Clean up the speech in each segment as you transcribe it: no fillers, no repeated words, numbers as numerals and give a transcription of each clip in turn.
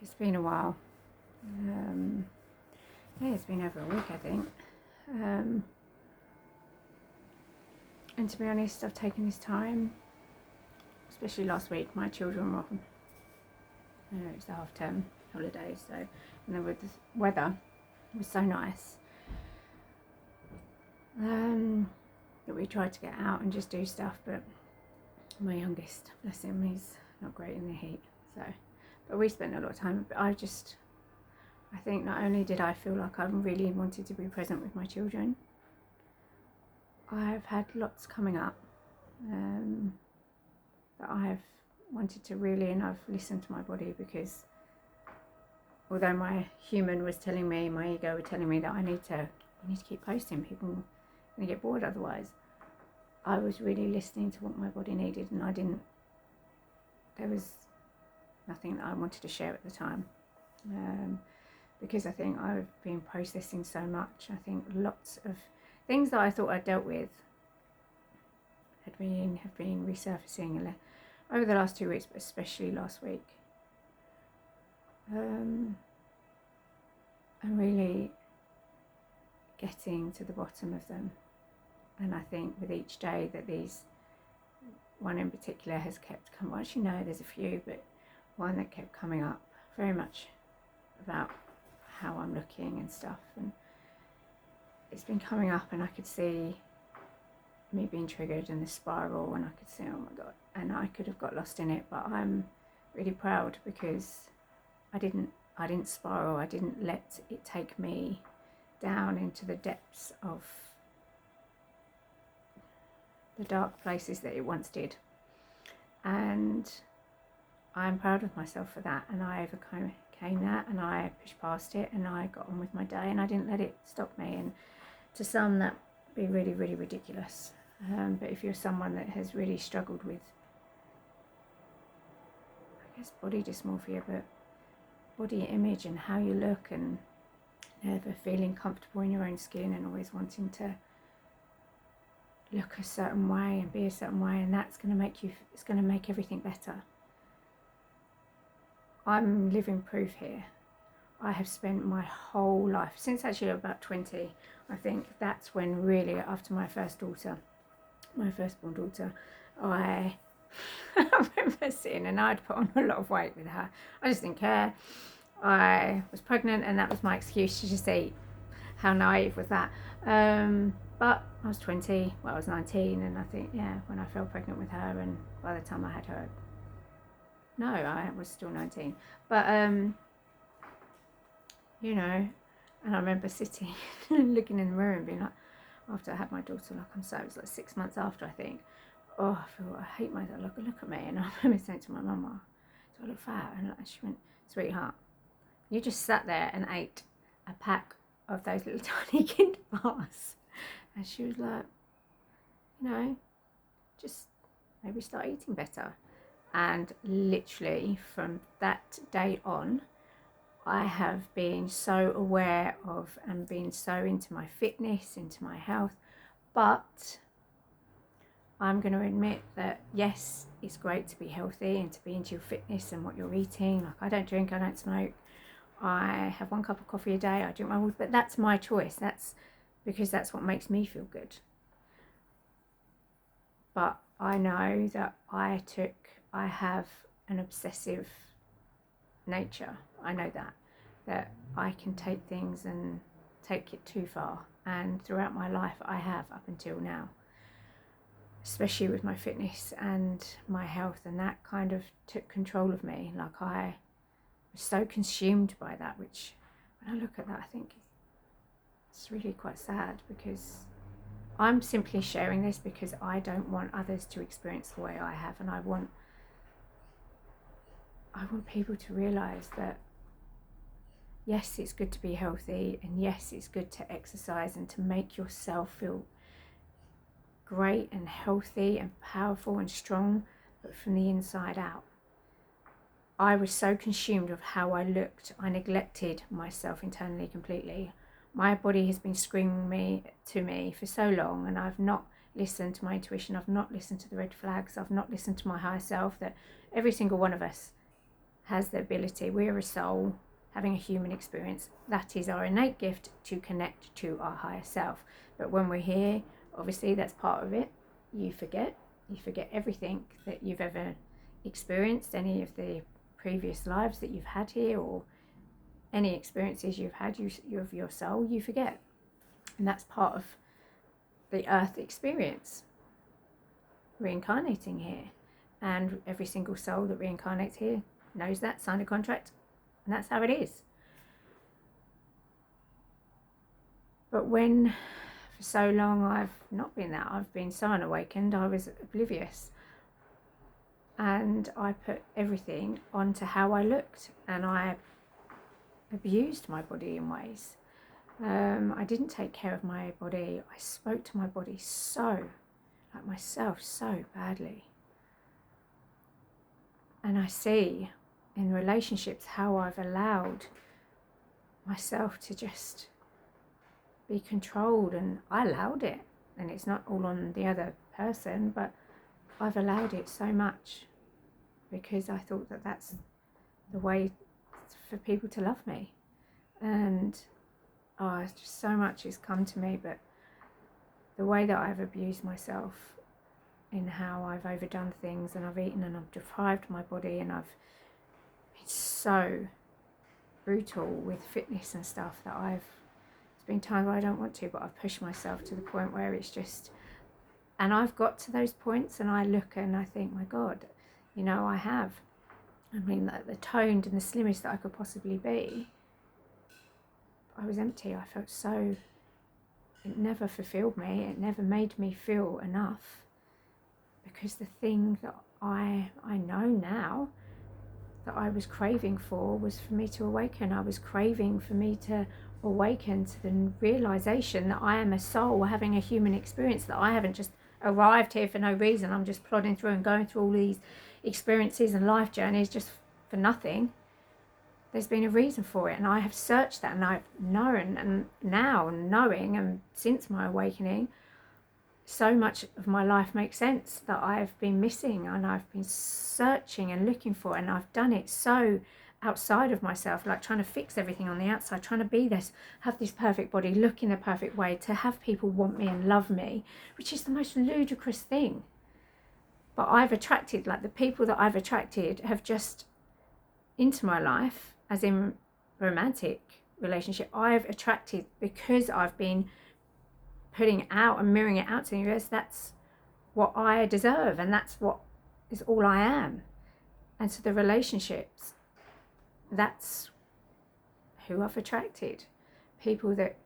It's been a while. Yeah, it's been over a week, I think. And to be honest, I've taken this time, especially last week. My children were off. It's the half-term holidays, so, and then with the weather, it was so nice. That we tried to get out and just do stuff, but my youngest, bless him, he's not great in the heat. So, but we spent a lot of time. But I think not only did I feel like I really wanted to be present with my children, I've had lots coming up that I've wanted to really, and I've listened to my body, because although my human was telling me, my ego was telling me that I need to keep posting, people are going to get bored otherwise, I was really listening to what my body needed, and there was nothing that I wanted to share at the time. Because I think I've been processing so much. I think lots of things that I thought I'd dealt with have been resurfacing over the last 2 weeks, but especially last week. And really getting to the bottom of them. And I think with each day that one in particular has kept coming. Well, actually, no, there's a few, but one that kept coming up very much about how I'm looking and stuff, and it's been coming up, and I could see me being triggered in the spiral, and I could see, oh my god, and I could have got lost in it, but I'm really proud because I didn't spiral. I didn't let it take me down into the depths of the dark places that it once did, and I'm proud of myself for that, and I overcame that, and I pushed past it, and I got on with my day, and I didn't let it stop me. And to some that would be really, really ridiculous, but if you're someone that has really struggled with, I guess, body dysmorphia, but body image and how you look, and never feeling comfortable in your own skin, and always wanting to look a certain way and be a certain way, and that's going to make everything better. I'm living proof here. I have spent my whole life, since actually about 20, I think that's when really, after my firstborn daughter, I remember sitting, and I'd put on a lot of weight with her. I just didn't care. I was pregnant, and that was my excuse to just eat. How naive was that? But I was 20, well, I was 19, and I think, yeah, when I fell pregnant with her, and by the time I had her, no, I was still 19. But, you know, and I remember sitting and looking in the mirror and being like, after I had my daughter, like, I'm sorry, it was like 6 months after, I think, oh, I hate myself, look at me. And I remember saying to my mum, do I look fat? And she went, sweetheart, you just sat there and ate a pack of those little tiny Kinder bars. And she was like, just maybe start eating better. And literally from that day on, I have been so aware of and been so into my fitness, into my health. But I'm going to admit that, yes, it's great to be healthy and to be into your fitness and what you're eating. Like, I don't drink, I don't smoke. I have 1 cup of coffee a day. I drink my water, but that's my choice. That's because that's what makes me feel good. But I know that I have an obsessive nature. I know that I can take things and take it too far. And throughout my life, I have, up until now, especially with my fitness and my health, and that kind of took control of me. Like, I was so consumed by that, which when I look at that, I think it's really quite sad, because I'm simply sharing this because I don't want others to experience the way I have, and I want people to realise that, yes, it's good to be healthy, and yes, it's good to exercise and to make yourself feel great and healthy and powerful and strong, but from the inside out. I was so consumed with how I looked, I neglected myself internally completely. My body has been screaming to me for so long, and I've not listened to my intuition. I've not listened to the red flags. I've not listened to my higher self, that every single one of us has the ability, we're a soul having a human experience. That is our innate gift to connect to our higher self. But when we're here, obviously that's part of it. You forget everything that you've ever experienced, any of the previous lives that you've had here, or any experiences you've had of your soul, you forget. And that's part of the earth experience, reincarnating here. And every single soul that reincarnates here knows that, signed a contract, and that's how it is. But when for so long I've not been that, I've been so unawakened, I was oblivious. And I put everything onto how I looked, and I abused my body in ways. I didn't take care of my body. I spoke to my body so, like myself, so badly. And I see in relationships how I've allowed myself to just be controlled, and I allowed it. And it's not all on the other person, but I've allowed it so much because I thought that that's the way for people to love me. And just so much has come to me, but the way that I've abused myself in how I've overdone things, and I've eaten and I've deprived my body, and I've been so brutal with fitness and stuff that there's been times where I don't want to, but I've pushed myself to the point where it's just, and I've got to those points and I look and I think, my God, I have. I mean, the toned and the slimmest that I could possibly be, I was empty. I felt so, it never fulfilled me. It never made me feel enough, because the thing that I know now that I was craving for was for me to awaken. I was craving for me to awaken to the realization that I am a soul having a human experience, that I haven't just arrived here for no reason. I'm just plodding through and going through all these experiences and life journeys just for nothing. There's been a reason for it, and I have searched that, and I've known, and now knowing, and since my awakening, so much of my life makes sense that I've been missing, and I've been searching and looking for, and I've done it so outside of myself, like trying to fix everything on the outside, trying to be this, have this perfect body, look in a perfect way, to have people want me and love me, which is the most ludicrous thing. But I've attracted, like the people that I've attracted have just into my life, as in romantic relationship, I've attracted because I've been putting it out and mirroring it out to the universe. That's what I deserve, and that's what is all I am. And so the relationships, that's who I've attracted. People that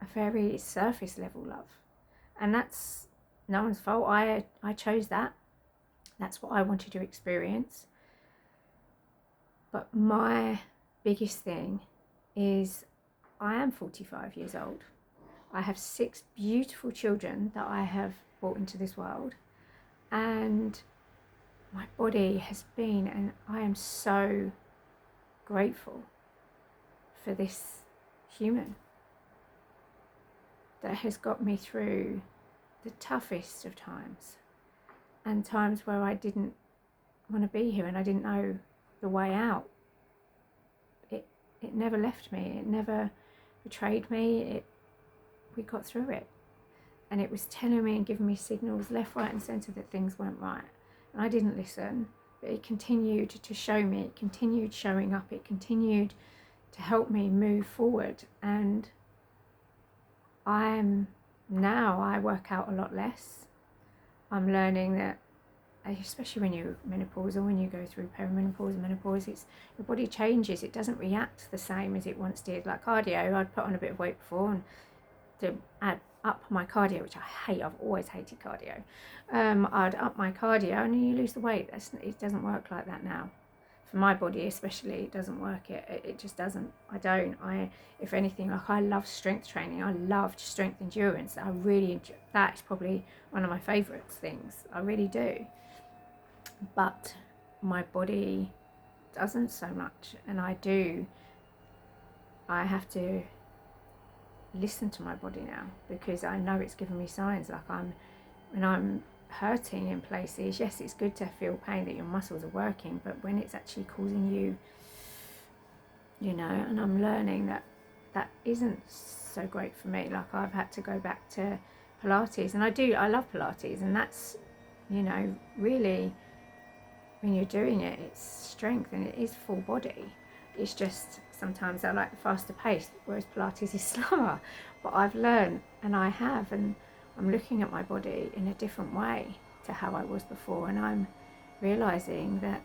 are very surface level love, and that's no one's fault. I chose that. That's what I wanted to experience. But my biggest thing is I am 45 years old. I have 6 beautiful children that I have brought into this world, and my body has been, and I am so grateful for this human that has got me through the toughest of times, and times where I didn't want to be here and I didn't know the way out. It never left me. It never betrayed me. We got through it, and it was telling me and giving me signals left, right and centre that things weren't right, and I didn't listen. But it continued to show me, it continued showing up, it continued to help me move forward. And I work out a lot less. I'm learning that, especially when you're menopause or when you go through perimenopause and menopause, your body changes. It doesn't react the same as it once did. Like cardio, I'd put on a bit of weight before, and to add up my cardio, which I hate, I've always hated cardio, I'd up my cardio and you lose the weight. It doesn't work like that now. For my body especially, it doesn't work. It just doesn't. If anything, like I love strength training. I loved strength endurance. I really enjoy, that is probably one of my favourite things. I really do. But my body doesn't so much, and I have to listen to my body now, because I know it's giving me signs. Like when I'm hurting in places, yes, it's good to feel pain that your muscles are working, but when it's actually causing you, you know, and I'm learning that that isn't so great for me. Like, I've had to go back to Pilates, and I love Pilates, and that's, you know, really, when you're doing it, it's strength and it is full body. It's just sometimes I like the faster pace, whereas Pilates is slower. But I've learned, and I'm looking at my body in a different way to how I was before, and I'm realizing that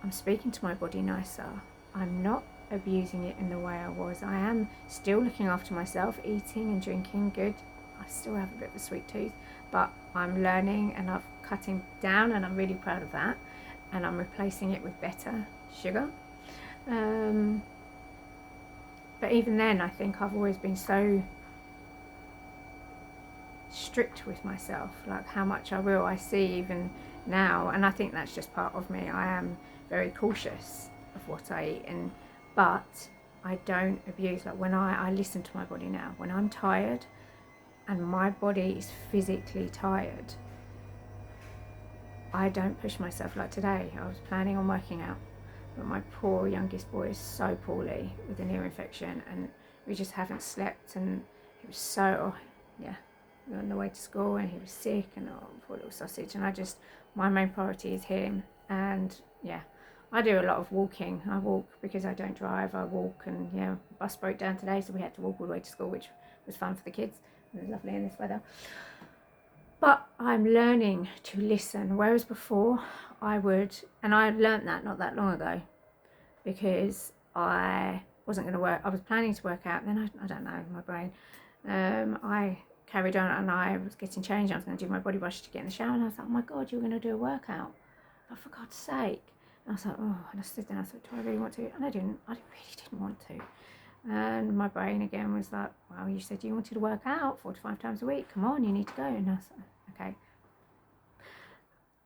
I'm speaking to my body nicer. I'm not abusing it in the way I was. I am still looking after myself, eating and drinking good. I still have a bit of a sweet tooth, but I'm learning and I'm cutting down, and I'm really proud of that. And I'm replacing it with better sugar. But even then, I think I've always been so strict with myself, like how much I see even now, and I think that's just part of me. I am very cautious of what I eat, but I don't abuse. Like, when I listen to my body now, when I'm tired and my body is physically tired, I don't push myself. Like today, I was planning on working out, but my poor youngest boy is so poorly with an ear infection, and we just haven't slept, and it was so, yeah, we were on the way to school and he was sick, and oh, poor little sausage. And my main priority is him. And yeah, I do a lot of walking. I walk because I don't drive. I walk, and yeah, the bus broke down today, so we had to walk all the way to school, which was fun for the kids. It was lovely in this weather. But I'm learning to listen, whereas before I would, and I learnt that not that long ago, because I wasn't going to work. I was planning to work out, then I don't know, my brain. I carried on, and I was getting changed. I was going to do my body wash to get in the shower, and I was like, oh my God, you're going to do a workout. Oh, for God's sake. And I was like, oh, and I stood there and I thought, do I really want to? And I really didn't want to. And my brain again was like, well, you said you wanted to work out 4 to 5 times a week. Come on, you need to go. And I was like, okay.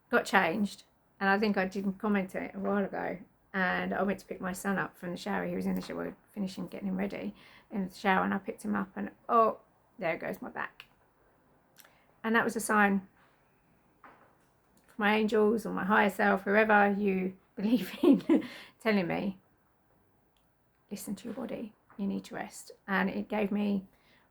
Got changed. And I think I didn't comment it a while ago. And I went to pick my son up from the shower. He was in the shower, finishing getting him ready in the shower. And I picked him up, and oh, there goes my back. And that was a sign for my angels or my higher self, whoever you believe in, telling me, listen to your body. You need to rest. And it gave me,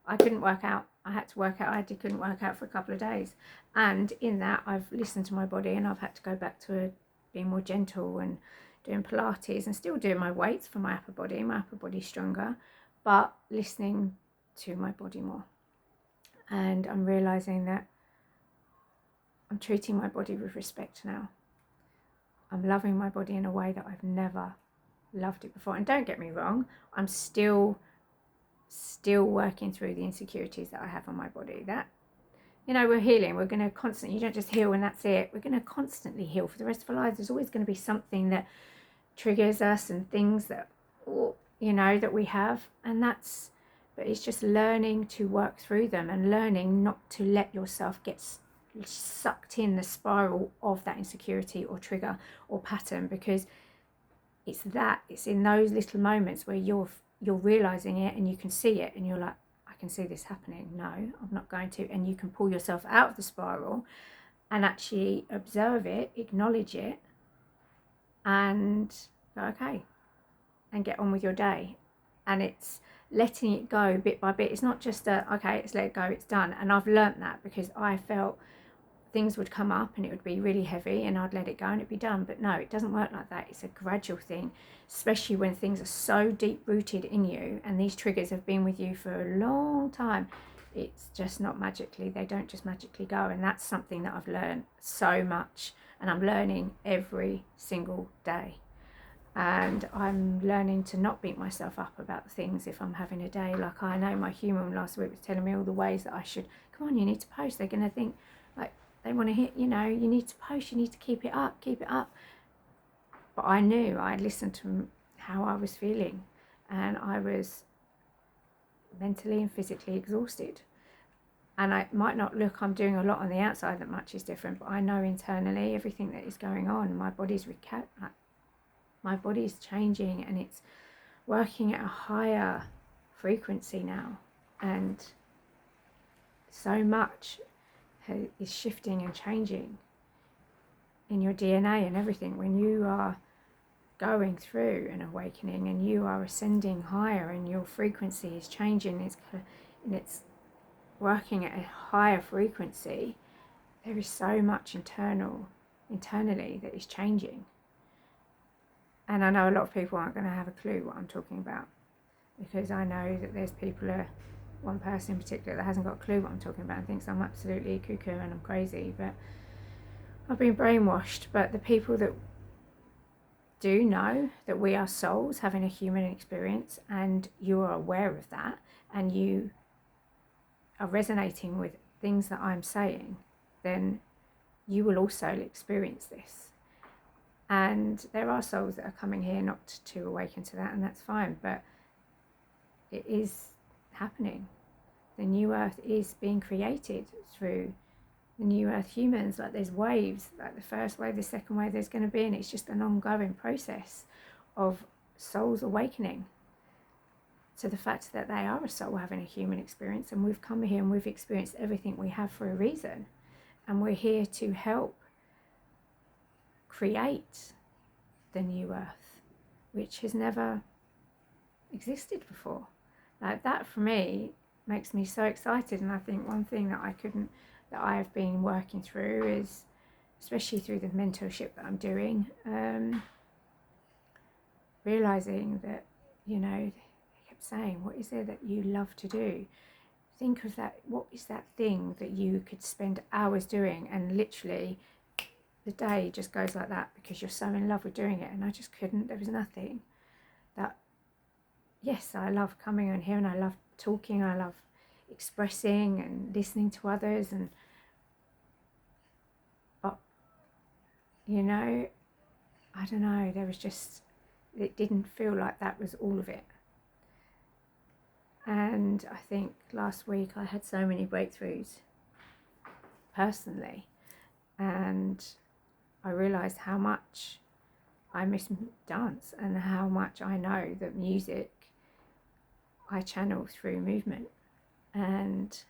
I couldn't work out. I had to work out. I couldn't work out for a couple of days. And in that, I've listened to my body, and I've had to go back to being more gentle and doing Pilates, and still doing my weights for my upper body. My upper body's stronger, but listening to my body more. And I'm realizing that I'm treating my body with respect now. I'm loving my body in a way that I've never loved it before. And don't get me wrong, I'm still working through the insecurities that I have on my body. That, you know, we're healing. We're going to constantly, you don't just heal and that's it. We're going to constantly heal for the rest of our lives. There's always going to be something that triggers us, and things that, you know, that we have. And that's, but it's just learning to work through them, and learning not to let yourself get sucked in the spiral of that insecurity or trigger or pattern, because it's in those little moments where you're realizing it, and you can see it, and you're like, I can see this happening. No, I'm not going to. And you can pull yourself out of the spiral and actually observe it, acknowledge it, and go, okay, and get on with your day. And it's letting it go bit by bit. It's not just okay, it's let it go, it's done. And I've learnt that, because I felt things would come up and it would be really heavy, and I'd let it go and it'd be done. But no, it doesn't work like that. It's a gradual thing, especially when things are so deep rooted in you, and these triggers have been with you for a long time. It's just not magically, they don't just magically go. And that's something that I've learned so much, and I'm learning every single day. And I'm learning to not beat myself up about things if I'm having a day. Like, I know my human last week was telling me all the ways that I should, come on, you need to post. They're going to think, like, they want to hit, you know, you need to post, you need to keep it up. But I knew, I listened to how I was feeling, and I was mentally and physically exhausted. And it might not look, I'm doing a lot on the outside that much is different, but I know internally everything that is going on. My body's changing, and it's working at a higher frequency now, and so much is shifting and changing in your DNA and everything. When you are going through an awakening and you are ascending higher and your frequency is changing, and it's working at a higher frequency, there is so much internally that is changing. And I know a lot of people aren't going to have a clue what I'm talking about, because I know that there's one person in particular that hasn't got a clue what I'm talking about and thinks I'm absolutely cuckoo and I'm crazy, but I've been brainwashed. But the people that do know that we are souls having a human experience, and you are aware of that, and you are resonating with things that I'm saying, then you will also experience this. And there are souls that are coming here not to awaken to that, and that's fine, but it is happening. The new earth is being created through the new earth humans. Like, there's waves, like the first wave, the second wave, there's going to be, and it's just an ongoing process of souls awakening to the fact that they are a soul having a human experience, and we've come here and we've experienced everything we have for a reason, and we're here to help create the new earth, which has never existed before. Like, that for me makes me so excited. And I think one thing that I've been working through is, especially through the mentorship that I'm doing, realizing that, they kept saying, what is there that you love to do? Think of that. What is that thing that you could spend hours doing, and literally the day just goes like that because you're so in love with doing it? And I just couldn't. There was nothing that, yes, I love coming on here and I love talking, I love expressing and listening to others, but I don't know, there was just, it didn't feel like that was all of it. And I think last week I had so many breakthroughs personally, and I realised how much I miss dance and how much I know that music I channel through movement. And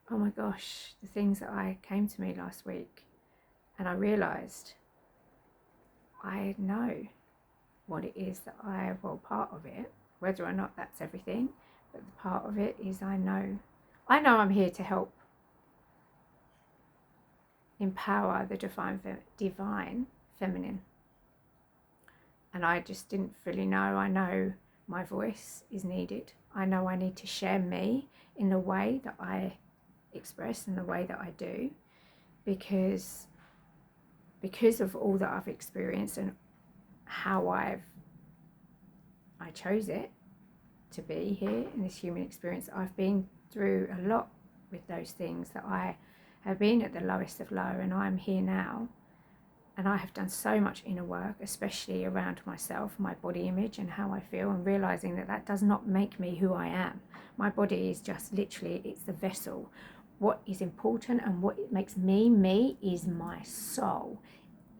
oh my gosh, the things that came to me last week, and I realised I know what it is that part of it, whether or not that's everything, but the part of it is I know I'm here to help empower the divine feminine. And I just didn't fully know. I know my voice is needed. I know I need to share me in the way that I express, in the way that I do, because of all that I've experienced and how I chose it to be here in this human experience. I've been through a lot with those things, that I have been at the lowest of low, and I'm here now. And I have done so much inner work, especially around myself, my body image and how I feel, and realizing that that does not make me who I am. My body is just literally, it's the vessel. What is important and what makes me is my soul.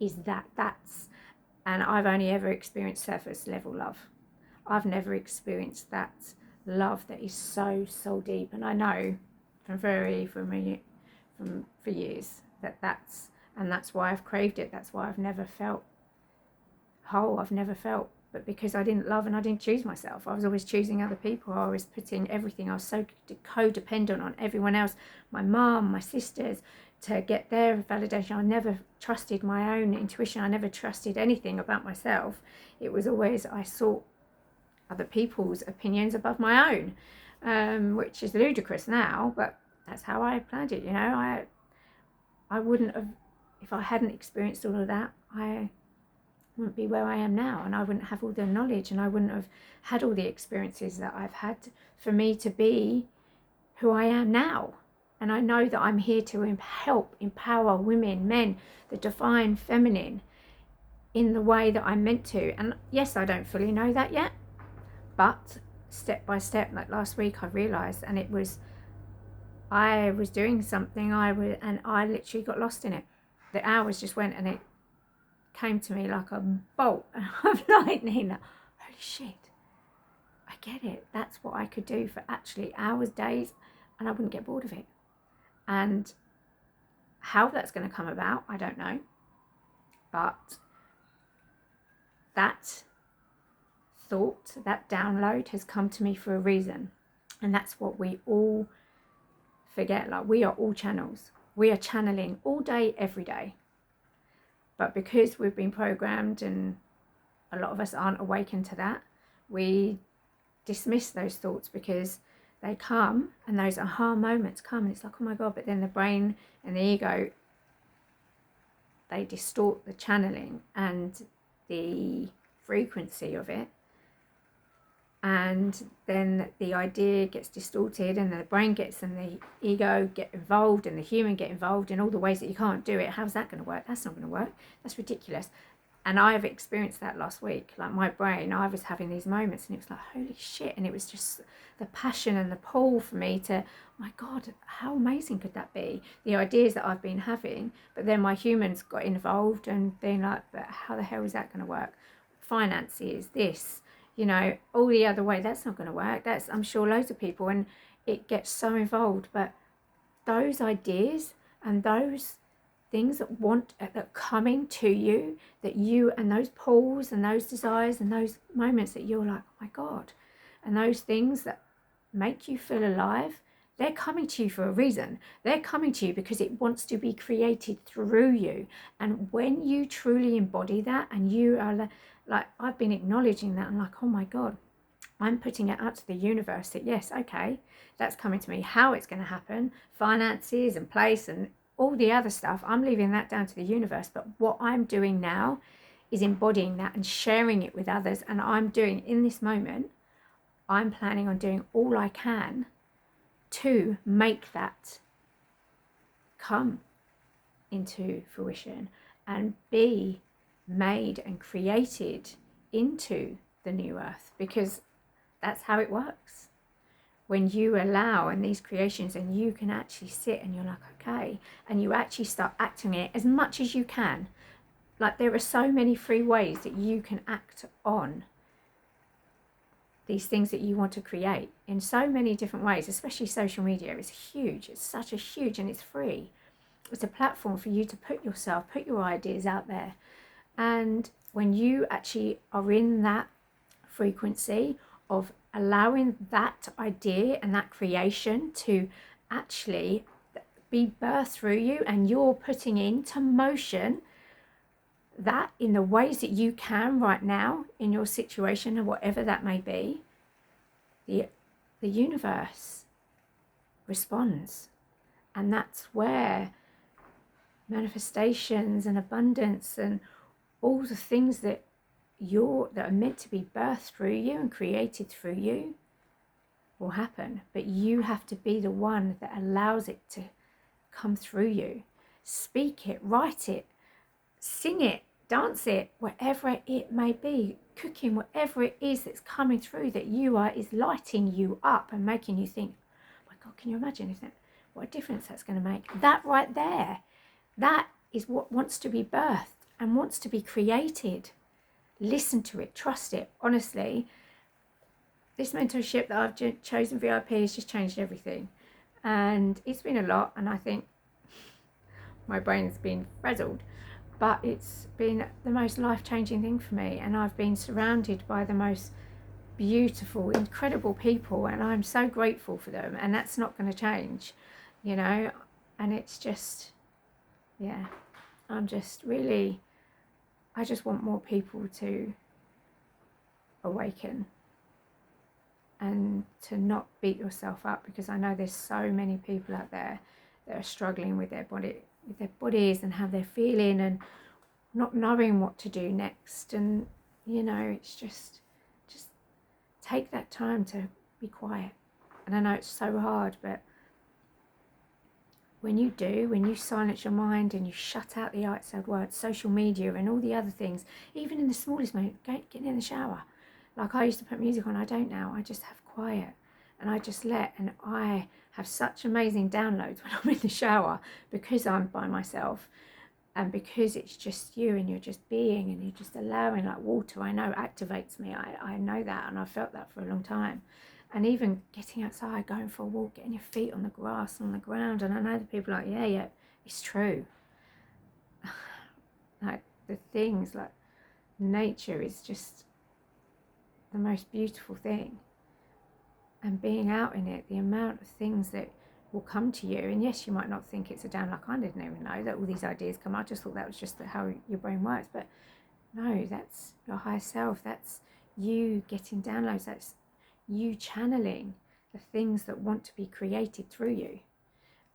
And I've only ever experienced surface level love. I've never experienced that love that is so deep. And I know for years that's why I've craved it. That's why I've never felt whole. I've never felt, but because I didn't love and I didn't choose myself. I was always choosing other people. I was putting everything. I was so codependent on everyone else, my mum, my sisters, to get their validation. I never trusted my own intuition. I never trusted anything about myself. It was always, I sought other people's opinions above my own, which is ludicrous now, but that's how I planned it. I wouldn't have, if I hadn't experienced all of that, I wouldn't be where I am now, and I wouldn't have all the knowledge, and I wouldn't have had all the experiences that I've had for me to be who I am now. And I know that I'm here to help empower women, men, the divine feminine, in the way that I'm meant to. And yes, I don't fully know that yet, but step by step, like last week, I realised, and it was, I was doing something, and I literally got lost in it. The hours just went, and it came to me like a bolt of lightning. Holy shit, I get it. That's what I could do for actually hours, days, and I wouldn't get bored of it. And How that's going to come about, I don't know. But that thought, that download has come to me for a reason. And that's what we all forget. Like, we are all channels. We are channeling all day, every day. But because we've been programmed and a lot of us aren't awakened to that, we dismiss those thoughts because they come, and those aha moments come, and it's like, oh my God. But then the brain and the ego, they distort the channeling and the frequency of it, and then the idea gets distorted, and the brain gets, and the ego get involved, and the human get involved in all the ways that you can't do it. How's that going to work? That's not going to work. That's ridiculous. And I've experienced that last week. Like, my brain, I was having these moments, and it was like, holy shit. And it was just the passion and the pull for me to, my God, how amazing could that be? The ideas that I've been having, but then my humans got involved and being like, but how the hell is that going to work? Finances, this, you know, all the other way, that's not going to work. That's, I'm sure, loads of people, and it gets so involved. But those ideas and those things that that coming to you, that you, and those pulls and those desires and those moments that you're like, oh my God, and those things that make you feel alive, they're coming to you for a reason. They're coming to you because it wants to be created through you. And when you truly embody that, and you are like, I've been acknowledging that, I'm like, oh my God, I'm putting it out to the universe that yes, okay, that's coming to me. How it's going to happen, finances and place and all the other stuff, I'm leaving that down to the universe. But what I'm doing now is embodying that and sharing it with others. And I'm doing, in this moment, I'm planning on doing all I can to make that come into fruition and be made and created into the new earth, because that's how it works. When you allow, and these creations, and you can actually sit and you're like, okay, and you actually start acting it as much as you can. Like, there are so many free ways that you can act on these things that you want to create in so many different ways. Especially social media is huge. It's such a huge, and it's free. It's a platform for you to put your ideas out there. And when you actually are in that frequency of allowing that idea and that creation to actually be birthed through you, and you're putting into motion that in the ways that you can right now in your situation, and whatever that may be, the universe responds. And that's where manifestations and abundance and all the things that are meant to be birthed through you and created through you will happen. But you have to be the one that allows it to come through you. Speak it, write it, sing it, dance it, whatever it may be, cooking, whatever it is that's coming through that you are, is lighting you up and making you think, oh my God, can you imagine what a difference that's going to make? That right there, that is what wants to be birthed and wants to be created. Listen to it, trust it. Honestly, this mentorship that I've chosen, VIP, has just changed everything. And it's been a lot, and I think my brain's been frazzled, but it's been the most life-changing thing for me. And I've been surrounded by the most beautiful, incredible people, and I'm so grateful for them, and that's not going to change, you know. And it's just, yeah, I'm just really, I just want more people to awaken and to not beat yourself up, because I know there's so many people out there that are struggling with their bodies and how they're feeling and not knowing what to do next. And you know, it's just take that time to be quiet. And I know it's so hard, but when you silence your mind and you shut out the outside world, social media and all the other things, even in the smallest moment, getting in the shower. Like, I used to put music on, I don't now. I just have quiet, and I just and I have such amazing downloads when I'm in the shower, because I'm by myself and because it's just you and you're just being and you're just allowing. Like water, I know activates me. I know that, and I've felt that for a long time. And even getting outside, going for a walk, getting your feet on the grass, on the ground. And I know the people are like, yeah, it's true. Like the things, like nature is just the most beautiful thing. And being out in it, the amount of things that will come to you, and yes, you might not think it's a down, like I didn't even know that all these ideas come. I just thought that was just how your brain works, but no, that's your higher self. That's you getting downloads. That's you channeling the things that want to be created through you.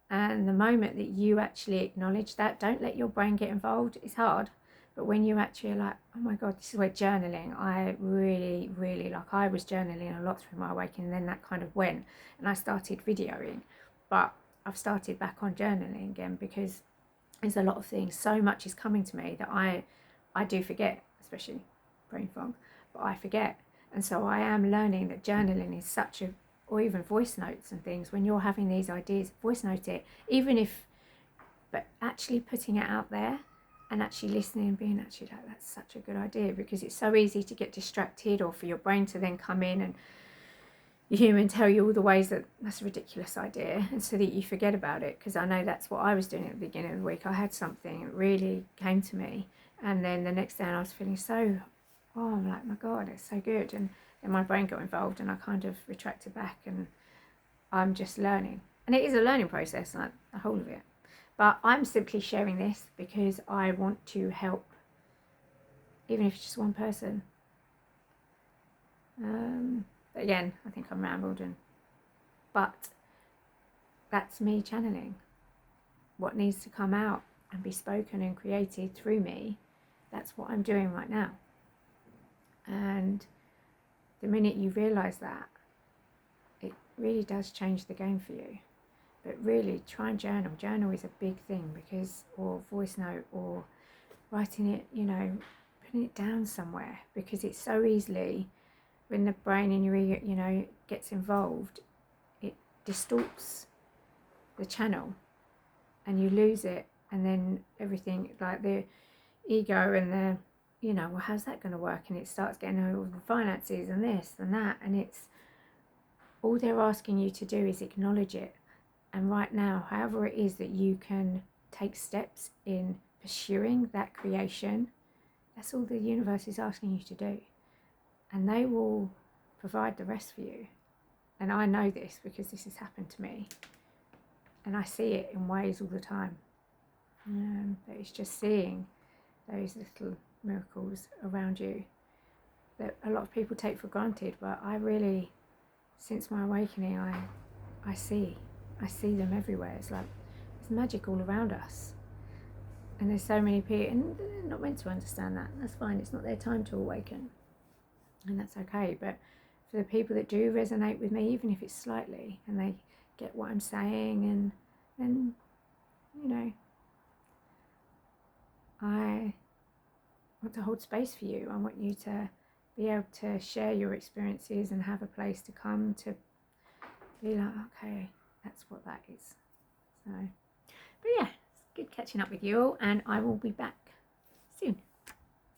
And the moment that you actually acknowledge that, don't let your brain get involved. It's hard, but when you actually are like, oh my God, this is where journaling, I really, really, like I was journaling a lot through my awakening, and then that kind of went, and I started videoing, but I've started back on journaling again because there's a lot of things, so much is coming to me that I do forget, especially brain fog, but I forget. And so I am learning that journaling is such a, or even voice notes and things, when you're having these ideas, voice note it, even if, but actually putting it out there and actually listening and being actually like, that's such a good idea, because it's so easy to get distracted, or for your brain to then come in and your human tell you all the ways that that's a ridiculous idea, and so that you forget about it. Because I know that's what I was doing at the beginning of the week. I had something, it really came to me, and then the next day I was feeling so, oh, I'm like, my God, it's so good. And then my brain got involved and I kind of retracted back, and I'm just learning. And it is a learning process, like the whole of it. But I'm simply sharing this because I want to help, even if it's just one person. But again, I think I'm rambled, but that's me channeling what needs to come out and be spoken and created through me. That's what I'm doing right now. And the minute you realise that, it really does change the game for you. But really, try and journal. Journal is a big thing, because, or voice note, or writing it, you know, putting it down somewhere, because it's so easily, when the brain in your ego, you know, gets involved, it distorts the channel and you lose it. And then everything, like the ego and the, you know, well, how's that going to work? And it starts getting all the finances and this and that. And it's, all they're asking you to do is acknowledge it. And right now, however it is that you can take steps in pursuing that creation, that's all the universe is asking you to do. And they will provide the rest for you. And I know this because this has happened to me. And I see it in ways all the time. But it's just seeing those little miracles around you that a lot of people take for granted. But I really, since my awakening, I see them everywhere. It's like there's magic all around us. And there's so many people, and they're not meant to understand that. That's fine. It's not their time to awaken. And that's okay. But for the people that do resonate with me, even if it's slightly, and they get what I'm saying, and you know, I want to hold space for you. I want you to be able to share your experiences and have a place to come to be like, okay, that's what that is. So, but yeah, it's good catching up with you all, and I will be back soon.